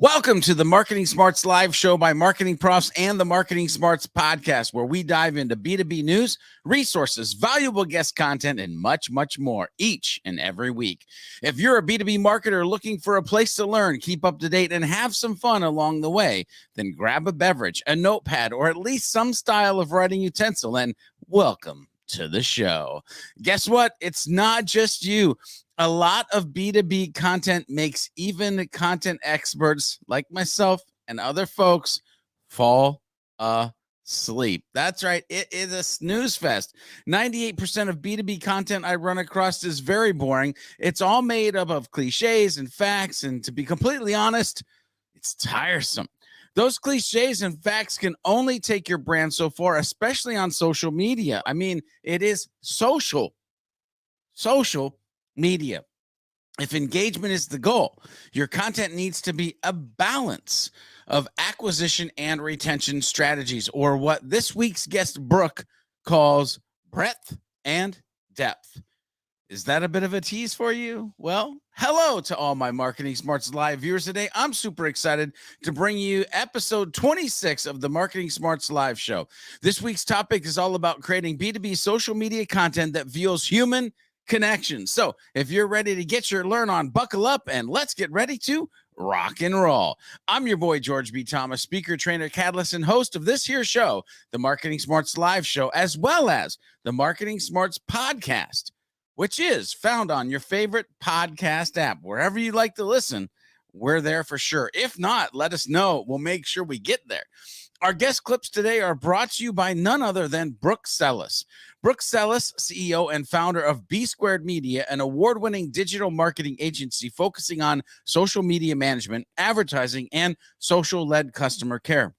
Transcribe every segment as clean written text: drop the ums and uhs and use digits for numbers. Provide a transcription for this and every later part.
Welcome to the Marketing Smarts live show by MarketingProfs and the Marketing Smarts podcast, where we dive into B2B news, resources, valuable guest content, and much, much more each and every week. If you're a B2B marketer looking for a place to learn, keep up to date, and have some fun along the way, then grab a beverage, a notepad, or at least some style of writing utensil, and welcome to the show. Guess what? It's not just you. A lot of B2B content makes even content experts like myself and other folks fall asleep. That's right. It is a snooze fest. 98% of B2B content I run across is very boring. It's all made up of cliches and facts. And to be completely honest, it's tiresome. Those cliches and facts can only take your brand so far, especially on social media. I mean, it is social media. If engagement is the goal, your content needs to be a balance of acquisition and retention strategies, or what this week's guest Brooke calls breadth and depth. Is that a bit of a tease for you? Well, hello to all my Marketing Smarts live viewers today. I'm super excited to bring you episode 26 of the Marketing Smarts live show. This week's topic is all about creating B2B social media content that fuels human connection. So if you're ready to get your learn on, buckle up and let's get ready to rock and roll. I'm your boy, George B. Thomas, speaker, trainer, catalyst, and host of this here show, the Marketing Smarts live show, as well as the Marketing Smarts podcast, which is found on your favorite podcast app. Wherever you like to listen, we're there for sure. If not, let us know. We'll make sure we get there. Our guest clips today are brought to you by none other than Brooke Sellas. Brooke Sellas, CEO and founder of B Squared Media, an award-winning digital marketing agency focusing on social media management, advertising, and social-led customer care.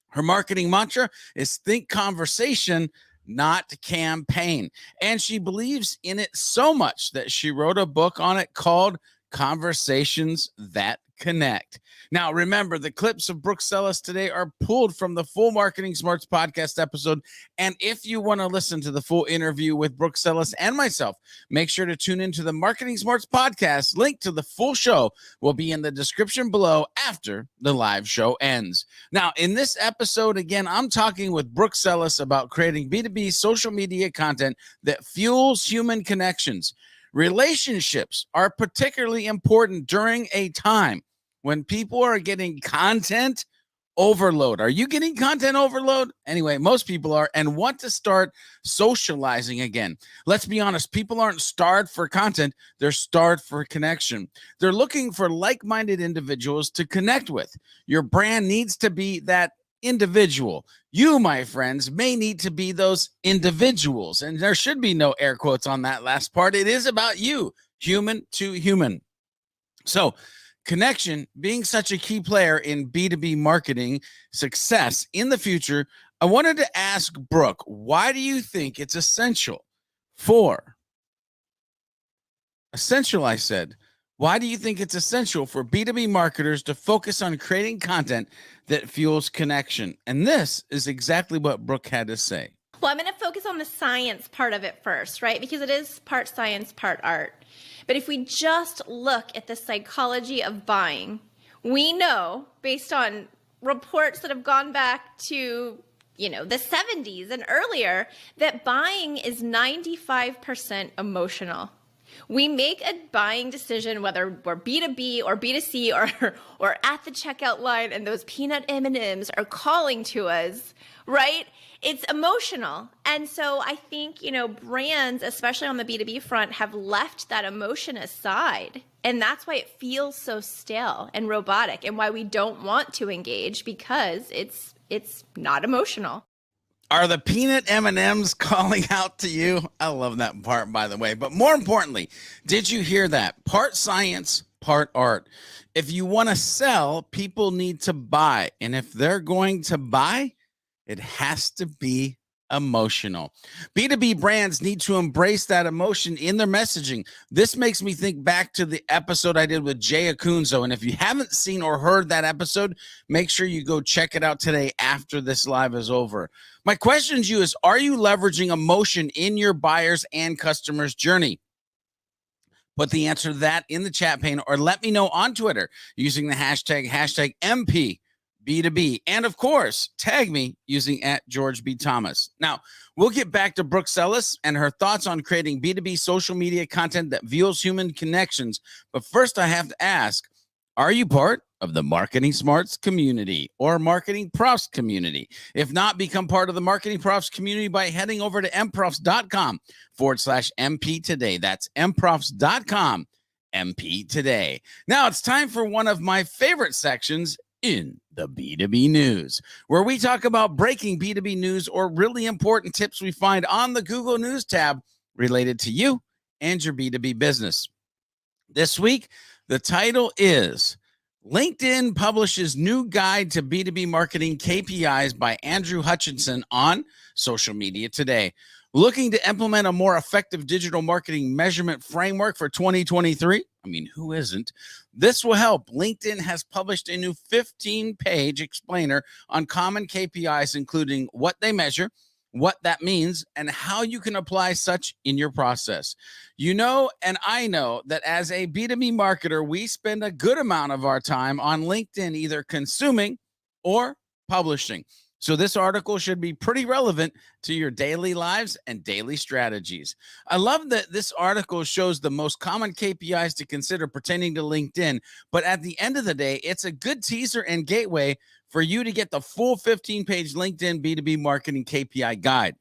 Her marketing mantra is think conversation, not campaign. And she believes in it so much that she wrote a book on it called Conversations That Connect. Now, remember, the clips of Brooke Sellas today are pulled from the full Marketing Smarts podcast episode. And if you want to listen to the full interview with Brooke Sellas and myself, make sure to tune into the Marketing Smarts podcast. Link to the full show will be in the description below after the live show ends. Now, in this episode, again, I'm talking with Brooke Sellas about creating B2B social media content that fuels human connections. Relationships are particularly important during a time when people are getting content overload. Are you getting content overload? Anyway, most people are and want to start socializing again. Let's be honest, people aren't starved for content. They're starved for connection. They're looking for like-minded individuals to connect with. Your brand needs to be that individual. You, my friends, may need to be those individuals. And there should be no air quotes on that last part. It is about you, human to human. So, connection being such a key player in B2B marketing success in the future, I wanted to ask Brooke, why do you think it's essential, why do you think it's essential for B2B marketers to focus on creating content that fuels connection? And this is exactly what Brooke had to say. Well, I'm going to focus on the science part of it first, right? Because it is part science, part art. But if we just look at the psychology of buying, we know, based on reports that have gone back to, the 70s and earlier, that buying is 95% emotional. We make a buying decision, whether we're B2B or B2C or at the checkout line and those peanut M&Ms are calling to us, right? It's emotional. And so I think, brands, especially on the B2B front, have left that emotion aside. And that's why it feels so stale and robotic and why we don't want to engage, because it's not emotional. Are the peanut M&Ms calling out to you? I love that part, by the way. But more importantly, did you hear that? Part science, part art. If you want to sell, people need to buy. And if they're going to buy, it has to be emotional. B2B brands need to embrace that emotion in their messaging. This makes me think back to the episode I did with Jay Acunzo. And if you haven't seen or heard that episode, make sure you go check it out today after this live is over. My question to you is, are you leveraging emotion in your buyers and customers' journey? Put the answer to that in the chat pane or let me know on Twitter using the hashtag MP B2B. And of course, tag me using @GeorgeB. Now, we'll get back to Brooke Sellas and her thoughts on creating B2B social media content that fuels human connections. But first, I have to ask, are you part of the Marketing Smarts community or MarketingProfs community? If not, become part of the MarketingProfs community by heading over to mprofs.com/MP today. That's mprofs.com MP today. Now it's time for one of my favorite sections in the B2B news, where we talk about breaking B2B news or really important tips we find on the Google News tab related to you and your B2B business. This week, the title is LinkedIn publishes new guide to B2B marketing KPIs by Andrew Hutchinson on social media today. Looking to implement a more effective digital marketing measurement framework for 2023? I mean, who isn't? This will help. LinkedIn has published a new 15-page explainer on common KPIs, including what they measure, what that means, and how you can apply such in your process. You know, and I know that as a B2B marketer, we spend a good amount of our time on LinkedIn, either consuming or publishing. So this article should be pretty relevant to your daily lives and daily strategies. I love that this article shows the most common KPIs to consider pertaining to LinkedIn, but at the end of the day, it's a good teaser and gateway for you to get the full 15-page LinkedIn B2B marketing KPI guide.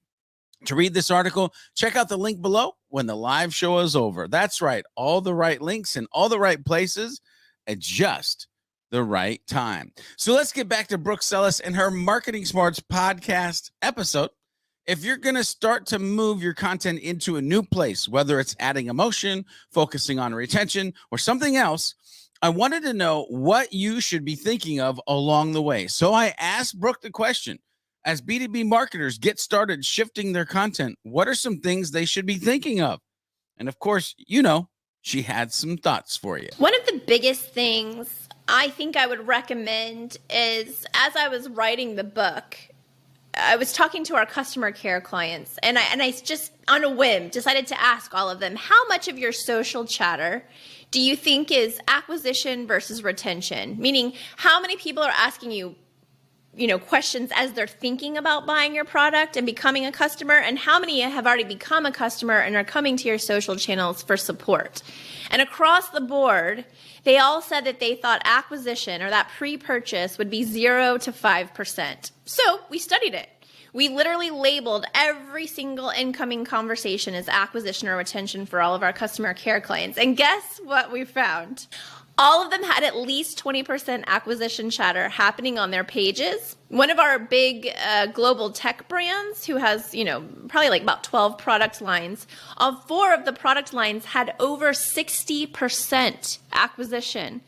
To read this article, check out the link below when the live show is over. That's right, all the right links in all the right places at just the right time. So let's get back to Brooke Sellas and her Marketing Smarts podcast episode. If you're going to start to move your content into a new place, whether it's adding emotion, focusing on retention, or something else, I wanted to know what you should be thinking of along the way. So I asked Brooke the question, as B2B marketers get started shifting their content, what are some things they should be thinking of? And of course, you know, she had some thoughts for you. One of the biggest things I think I would recommend is, as I was writing the book, I was talking to our customer care clients, and I just, on a whim, decided to ask all of them, how much of your social chatter do you think is acquisition versus retention? Meaning, how many people are asking you, questions as they're thinking about buying your product and becoming a customer, and how many have already become a customer and are coming to your social channels for support? And across the board, they all said that they thought acquisition, or that pre-purchase, would be 0 to 5%. So we studied it. We literally labeled every single incoming conversation as acquisition or retention for all of our customer care clients. And guess what we found? All of them had at least 20% acquisition chatter happening on their pages. One of our big global tech brands, who has, probably like about 12 product lines, of 4 of the product lines had over 60% acquisition.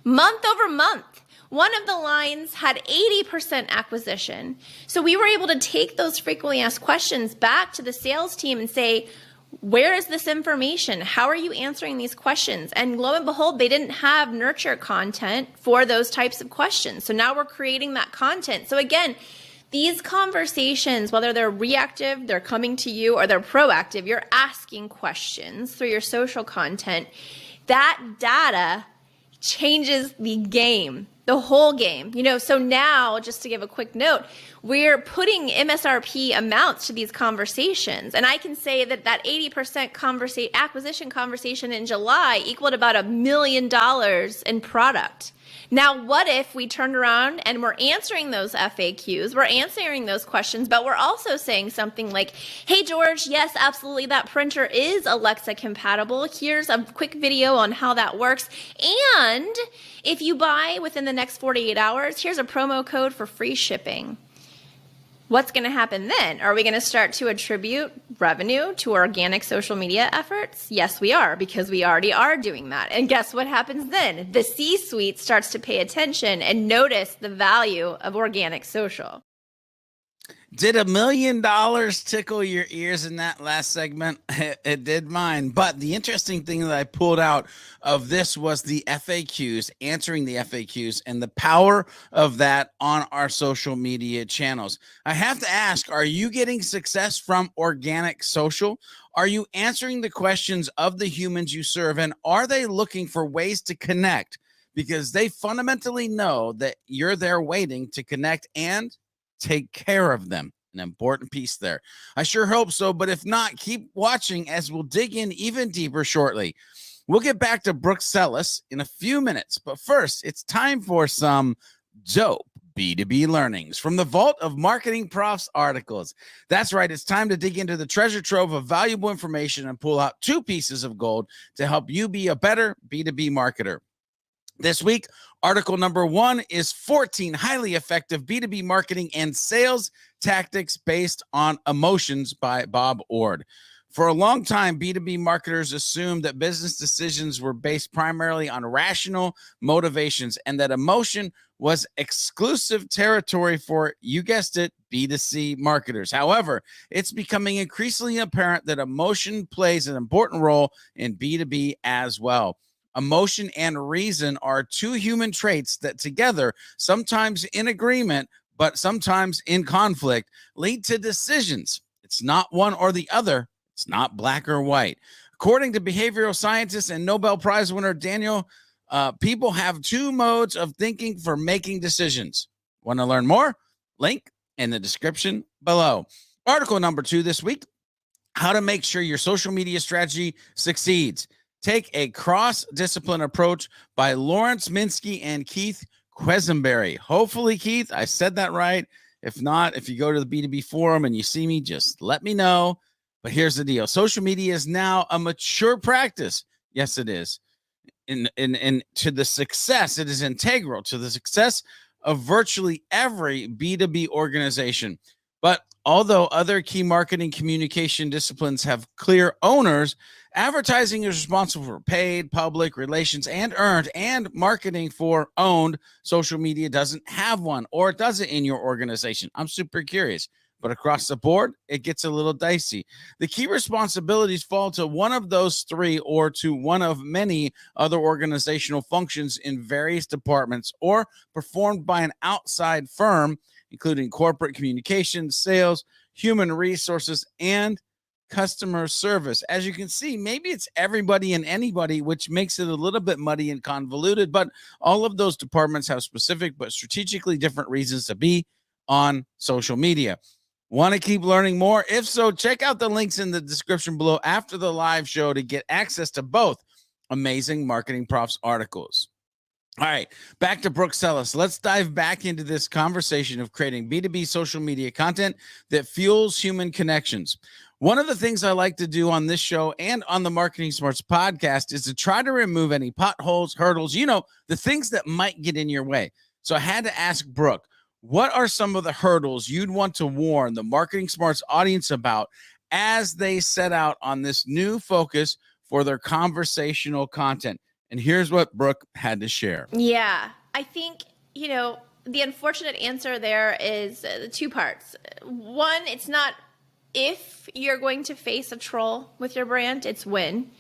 Month over month, one of the lines had 80% acquisition. So we were able to take those frequently asked questions back to the sales team and say, where is this information? How are you answering these questions? And lo and behold, they didn't have nurture content for those types of questions. So now we're creating that content. So again, these conversations, whether they're reactive, they're coming to you, or they're proactive, you're asking questions through your social content. That data changes the game, the whole game. So now, just to give a quick note, we're putting MSRP amounts to these conversations. And I can say that 80% acquisition conversation in July equaled about $1 million in product. Now, what if we turned around and we're answering those FAQs, we're answering those questions, but we're also saying something like, hey, George, yes, absolutely, that printer is Alexa compatible. Here's a quick video on how that works. And if you buy within the next 48 hours, here's a promo code for free shipping. What's going to happen then? Are we going to start to attribute revenue to organic social media efforts? Yes, we are, because we already are doing that. And guess what happens then? The C-suite starts to pay attention and notice the value of organic social. Did $1 million tickle your ears in that last segment? It did mine. But the interesting thing that I pulled out of this was the FAQs, answering the FAQs, and the power of that on our social media channels. I have to ask, are you getting success from organic social? Are you answering the questions of the humans you serve? And are they looking for ways to connect? Because they fundamentally know that you're there waiting to connect and take care of them. An important piece there. I sure hope so, but if not, keep watching as we'll dig in even deeper shortly. We'll get back to Brooke Sellas in a few minutes, but first, it's time for some dope B2B learnings from the vault of MarketingProfs articles. That's right, it's time to dig into the treasure trove of valuable information and pull out 2 pieces of gold to help you be a better B2B marketer. This week, article number 1 is 14 highly effective B2B marketing and sales tactics based on emotions by Bob Ord. For a long time, B2B marketers assumed that business decisions were based primarily on rational motivations and that emotion was exclusive territory for, you guessed it, B2C marketers. However, it's becoming increasingly apparent that emotion plays an important role in B2B as well. Emotion and reason are 2 human traits that together, sometimes in agreement, but sometimes in conflict, lead to decisions. It's not one or the other. It's not black or white. According to behavioral scientist and Nobel Prize winner Daniel, people have 2 modes of thinking for making decisions. Want to learn more? Link in the description below. Article number 2 this week, how to make sure your social media strategy succeeds. Take a cross-discipline approach by Lawrence Minsky and Keith Quesenberry. Hopefully, Keith, I said that right. If not, if you go to the B2B forum and you see me, just let me know. But here's the deal. Social media is now a mature practice. Yes, it is. And to the success, it is integral to the success of virtually every B2B organization. But although other key marketing communication disciplines have clear owners, advertising is responsible for paid, public relations, and earned, and marketing for owned. Social media doesn't have one, or does it in your organization? I'm super curious. But across the board, it gets a little dicey. The key responsibilities fall to one of those 3 or to one of many other organizational functions in various departments or performed by an outside firm, including corporate communications, sales, human resources, and customer service. As you can see, maybe it's everybody and anybody, which makes it a little bit muddy and convoluted, but all of those departments have specific but strategically different reasons to be on social media. Want to keep learning more? If so, check out the links in the description below after the live show to get access to both amazing MarketingProfs articles. All right, back to Brooke Sellas. Let's dive back into this conversation of creating B2B social media content that fuels human connections. One of the things I like to do on this show and on the Marketing Smarts podcast is to try to remove any potholes, hurdles, the things that might get in your way. So I had to ask Brooke, what are some of the hurdles you'd want to warn the Marketing Smarts audience about as they set out on this new focus for their conversational content? And here's what Brooke had to share. Yeah, I think, the unfortunate answer there is 2 parts. One, it's not if you're going to face a troll with your brand, it's when.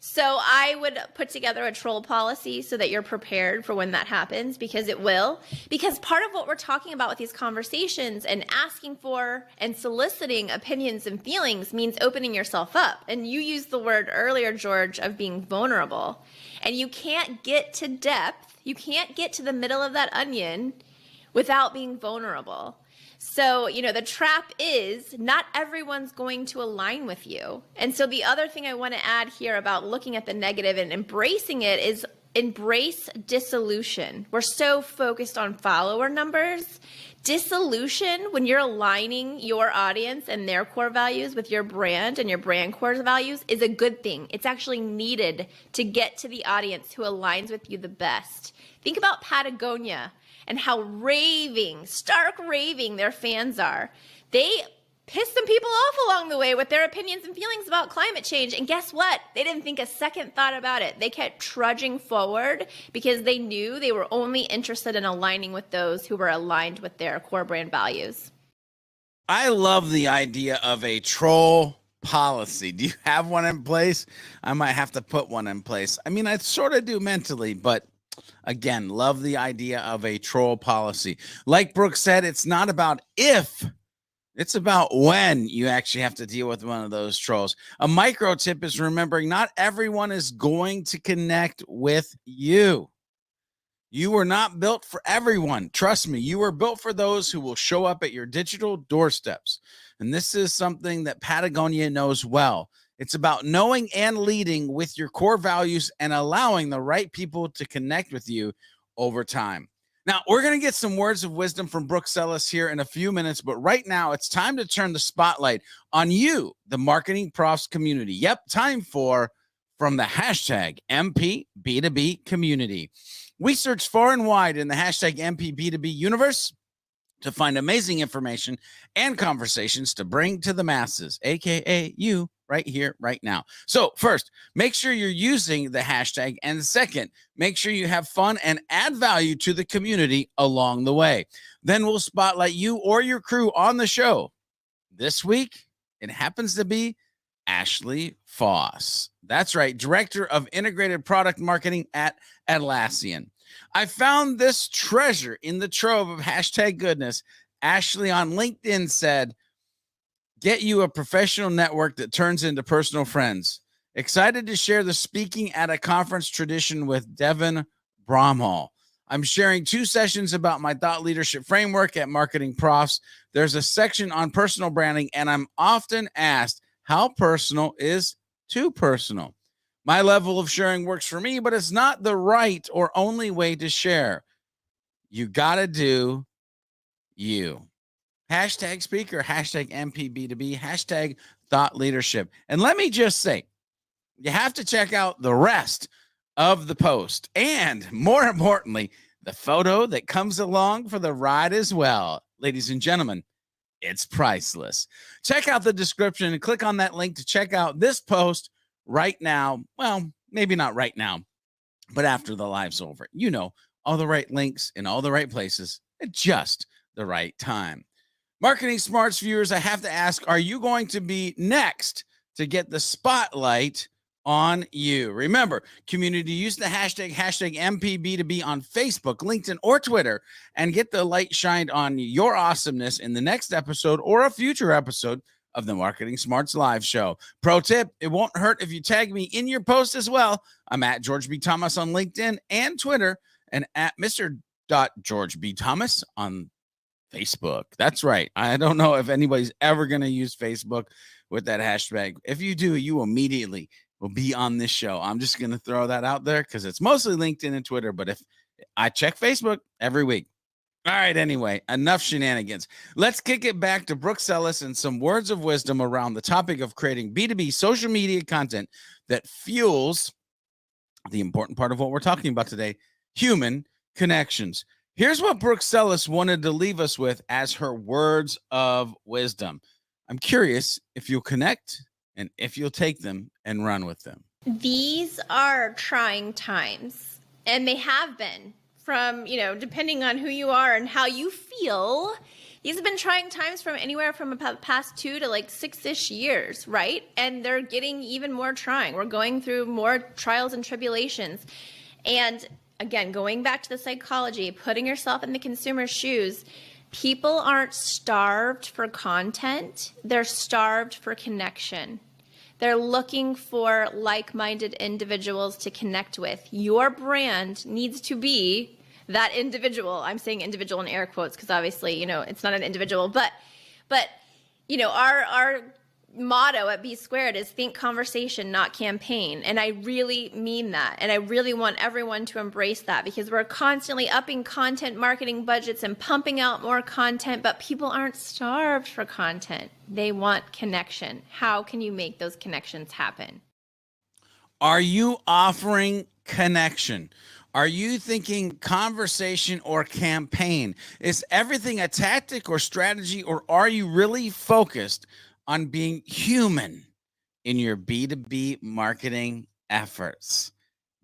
So I would put together a troll policy so that you're prepared for when that happens, because it will. Because part of what we're talking about with these conversations and asking for and soliciting opinions and feelings means opening yourself up. And you used the word earlier, George, of being vulnerable. And you can't get to depth, you can't get to the middle of that onion without being vulnerable. So, the trap is not everyone's going to align with you. And so the other thing I want to add here about looking at the negative and embracing it is embrace dissolution. We're so focused on follower numbers. Dissolution, when you're aligning your audience and their core values with your brand and your brand core values, is a good thing. It's actually needed to get to the audience who aligns with you the best. Think about Patagonia and how stark raving their fans are. They pissed some people off along the way with their opinions and feelings about climate change. And guess what? They didn't think a second thought about it. They kept trudging forward because they knew they were only interested in aligning with those who were aligned with their core brand values. I love the idea of a troll policy. Do you have one in place? I might have to put one in place. I mean, I sort of do mentally, but again, love the idea of a troll policy. Like Brooke said, it's not about if, it's about when you actually have to deal with one of those trolls. A micro tip is remembering not everyone is going to connect with you. You were not built for everyone. Trust me, you were built for those who will show up at your digital doorsteps. And this is something that Patagonia knows well. It's about knowing and leading with your core values and allowing the right people to connect with you over time. Now, we're going to get some words of wisdom from Brooke Sellas here in a few minutes, but right now it's time to turn the spotlight on you, the Marketing Profs community. Yep, time for From the hashtag MP2B community. We search far and wide in the hashtag MP2B universe to find amazing information and conversations to bring to the masses, aka you, right here, right now. So first, make sure you're using the hashtag, and second, make sure you have fun and add value to the community along the way. Then we'll spotlight you or your crew on the show. This week, it happens to be Ashley Foss. That's right, Director of Integrated Product Marketing at Atlassian. I found this treasure in the trove of hashtag goodness. Ashley on LinkedIn said, "Get you a professional network that turns into personal friends. Excited to share the speaking at a conference tradition with Devin Bromhall. I'm sharing 2 sessions about my thought leadership framework at MarketingProfs. There's a section on personal branding, and I'm often asked, how personal is too personal? My level of sharing works for me, but it's not the right or only way to share. You got to do you." Hashtag speaker, hashtag MPB2B, hashtag thought leadership. And let me just say, you have to check out the rest of the post and, more importantly, the photo that comes along for the ride as well. Ladies and gentlemen, it's priceless. Check out the description and click on that link to check out this post right now. Well, maybe not right now, but after the live's over. You know, all the right links in all the right places at just the right time. Marketing Smarts viewers, I have to ask, are you going to be next to get the spotlight on you? Remember, community, use the hashtag MPB2B on Facebook, LinkedIn, or Twitter, and get the light shined on your awesomeness in the next episode or a future episode of the Marketing Smarts live show. Pro tip, it won't hurt if you tag me in your post as well. I'm at George B. Thomas on LinkedIn and Twitter, and at Mr. George B. Thomas on Facebook. That's right. I don't know if anybody's ever going to use Facebook with that hashtag. If you do, you immediately will be on this show. I'm just going to throw that out there because it's mostly LinkedIn and Twitter, but if I check Facebook every week. All right, anyway, enough shenanigans. Let's kick it back to Brooke Sellas and some words of wisdom around the topic of creating B2B social media content that fuels the important part of what we're talking about today, human connections. Here's what Brooke Sellas wanted to leave us with as her words of wisdom. I'm curious if you'll connect and if you'll take them and run with them. These are trying times, and they have been. From, depending on who you are and how you feel, these have been trying times from anywhere from the past 2 to 6-ish years, right? And they're getting even more trying. We're going through more trials and tribulations. And again, going back to the psychology, putting yourself in the consumer's shoes, people aren't starved for content. They're starved for connection. They're looking for like-minded individuals to connect with. Your brand needs to be that individual. I'm saying individual in air quotes because obviously, it's not an individual. But our motto at B Squared is think conversation, not campaign. And I really mean that. And I really want everyone to embrace that because we're constantly upping content marketing budgets and pumping out more content, but people aren't starved for content. They want connection. How can you make those connections happen? Are you offering connection? Are you thinking conversation or campaign? Is everything a tactic or strategy, or are you really focused on being human in your B2B marketing efforts?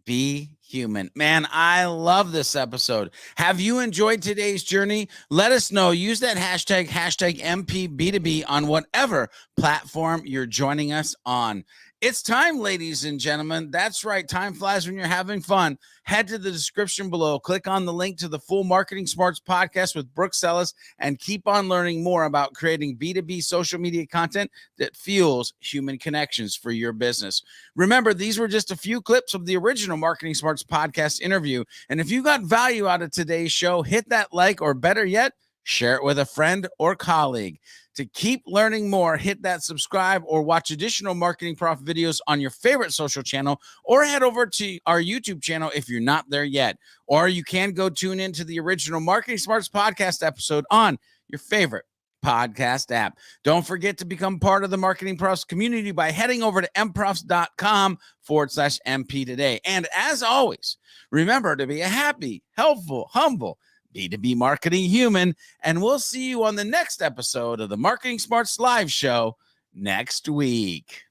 Be human. Man, I love this episode. Have you enjoyed today's journey? Let us know. Use that hashtag MPB2B on whatever platform you're joining us on. It's time, ladies and gentlemen. That's right. Time flies when you're having fun. Head to the description below. Click on the link to the full Marketing Smarts podcast with Brooke Sellas and keep on learning more about creating B2B social media content that fuels human connections for your business. Remember, these were just a few clips of the original Marketing Smarts podcast interview. And if you got value out of today's show, hit that like, or better yet, share it with a friend or colleague. To keep learning more, hit that subscribe or watch additional Marketing Prof videos on your favorite social channel, or head over to our YouTube channel if you're not there yet. Or you can go tune into the original Marketing Smarts podcast episode on your favorite podcast app. Don't forget to become part of the Marketing Profs community by heading over to mprofs.com/MP today. And as always, remember to be a happy, helpful, humble B2B marketing human. And we'll see you on the next episode of the Marketing Smarts Live Show next week.